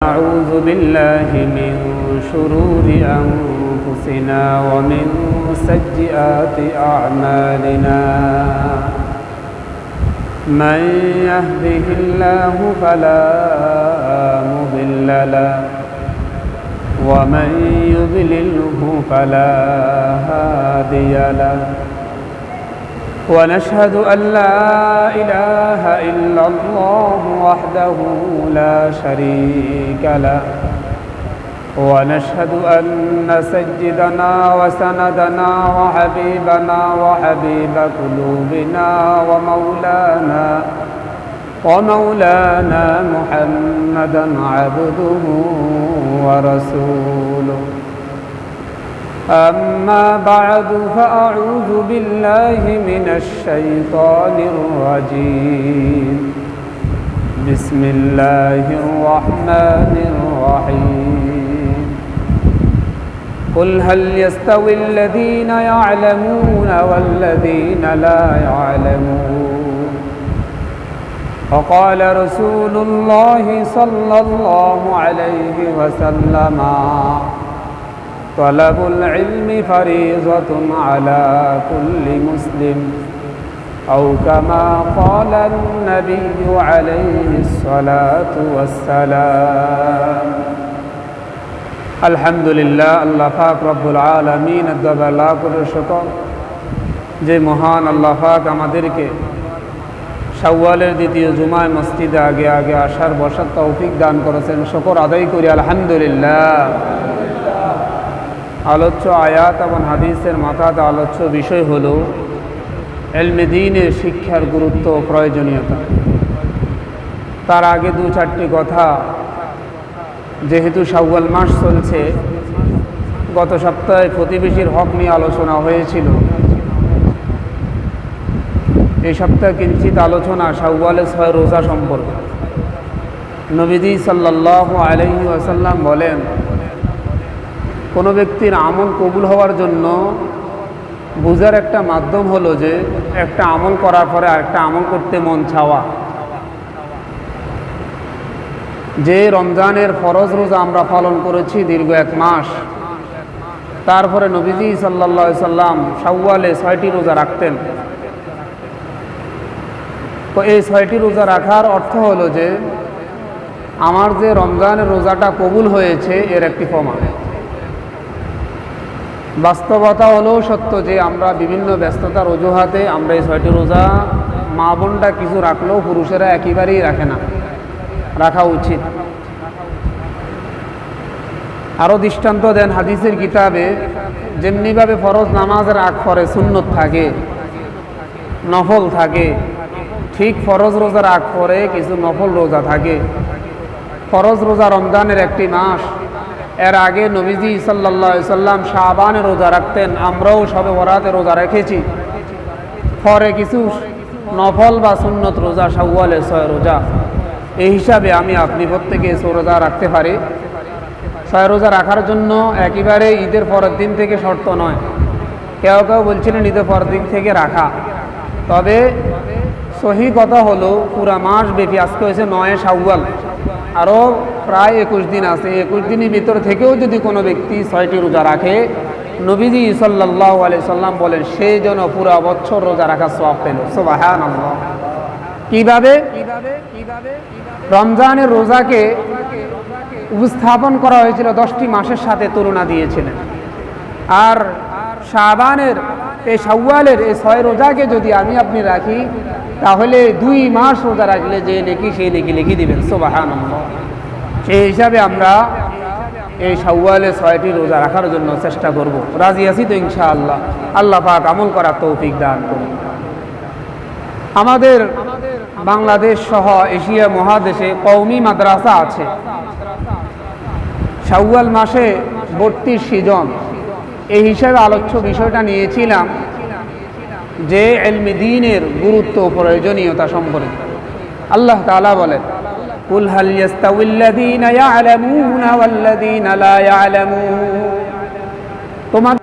أعوذ بالله من شرور أنفسنا ومن سيئات أعمالنا من يهده الله فلا مضل له ومن يضلله فلا هادي له ونشهد أن لا إله إلا الله وحده لا شريك له ونشهد أن سيدنا وسندنا وحبيبنا وحبيب قلوبنا ومولانا محمدا عبده ورسوله أما بعد فأعوذ بالله من الشيطان الرجيم بسم الله الرحمن الرحيم قل هل يستوي الذين يعلمون والذين لا يعلمون وقال رسول الله صلى الله عليه وسلم طلب العلم فريضة على كل مسلم أو كما قال النبي عليه الصلاة والسلام الحمد لله আল্লাহ পাক রব্বুল আলামিন আল্লাহ করে শুকর যে মহান আল্লাহ পাক আমাদেরকে শাওয়ালের দ্বিতীয় জুমায় মসজিদে আগে আগে আসার বসার তৌফিক দান করেছেন শুকর আদায় করি আলহামদুলিল্লাহ। আলোচ্য আয়াত এবং হাদিসের মাথাতে আলোচ্য বিষয় হলো ইলমে দ্বীনের শিক্ষার গুরুত্ব ও প্রয়োজনীয়তা। তার আগে দু চারটি কথা, যেহেতু শাওয়াল মাস চলছে, গত সপ্তাহে প্রতিবেশীর হক নিয়ে আলোচনা হয়েছিল। এই সপ্তাহে কিঞ্চিত আলোচনা শাওয়ালের 6 রোজা সম্পর্কে। নবীজি সাল্লাল্লাহু আলাইহি ওয়াসাল্লাম বলেন, কোনো ব্যক্তির আমল কবুল হওয়ার জন্য বুঝার একটা মাধ্যম হলো যে একটা আমল করার পরে আরেকটা আমল করতে মন চাওয়া। যে রমজানের ফরজ রোজা আমরা পালন করেছি দীর্ঘ 1 মাস, তারপরে নবীজি সাল্লাল্লাহু আলাইহি সাল্লাম শাওয়ালে 6টি রোজা রাখতেন। তো এই 6টি রোজা রাখার অর্থ হলো যে আমার যে রমজানের রোজাটা কবুল হয়েছে এর একটি প্রমাণ। বাস্তবতা হলো সত্য যে আমরা বিভিন্ন ব্যস্ততার অজুহাতে আমরা এই 6টি রোজা, মা বোনটা কিছু রাখলেও পুরুষেরা একেবারেই রাখে না, রাখা উচিত। আরও দৃষ্টান্ত দেন হাদিসের কিতাবে, যেমনিভাবে ফরজ নামাজের আগ পরে সুন্নত থাকে, নফল থাকে, ঠিক ফরজ রোজার আগ পরে কিছু নফল রোজা থাকে। ফরজ রোজা রমজানের একটি মাস, এর আগে নবীজি সাল্লাল্লাহু আলাইহি সাল্লাম শাবানে রোজা রাখতেন, আমরাও শবে বরাতে রোজা রেখেছি। পরে কিছু নফল বা সুন্নত রোজা, শাওয়ালে 6 রোজা, এই হিসাবে আমি আপনি প্রত্যেকে 6 রোজা রাখতে পারি। 6 রোজা রাখার জন্য একেবারে ঈদের পরের দিন থেকে শর্ত নয়। কেউ কেউ বলছিলেন ঈদের পরের দিন থেকে রাখা, তবে সহি কথা হলো পুরা মাস ব্যাপী, আজকে হয়েছে 9 শাওয়াল, আরও প্রায় 21 দিন আছে। 21 দিনের ভিতর থেকেও যদি কোনো ব্যক্তি 6টি রোজা রাখে, নবীজি সাল্লাল্লাহু আলাইহি সাল্লাম বলেন সে যেন পুরা বছর রোজা রাখার সওয়াব পেল। সুবহানাল্লাহ। কিভাবে? রমজানের রোজাকে উপস্থাপন করা হয়েছিল 10টি মাসের সাথে তুলনা দিয়েছিলেন। আর শাবানের এই শাওয়ালের এই 6 রোজাকে যদি আমি আপনি রাখি, তাহলে 2 মাস রোজা রাখলে যে নেকি সেই নেকি লিখে দিবেন। সুবহানাল্লাহ। সেই হিসাবে আমরা এই শাওয়ালে 6টি রোজা রাখার জন্য চেষ্টা করব। রাজি আছি তো ইনশাআল্লাহ? আল্লাহ পাক আমল করার তৌফিক দান করুন। আমাদের বাংলাদেশ সহ এশিয়া মহাদেশে কওমি মাদ্রাসা আছে। শাওয়াল মাসে 32 সিজন, এই হিসাবে আলোচ্য বিষয়টা নিয়েছিলাম যে ইলমে দ্বীনের গুরুত্ব ও প্রয়োজনীয়তা সম্পর্কে। আল্লাহ তাআলা বলেন, কুল হাল ইয়াস্তাউল্লাযীনা ইয়া'লামুনা ওয়াল্লাযীনা লা ইয়া'লামুন। তোমাদের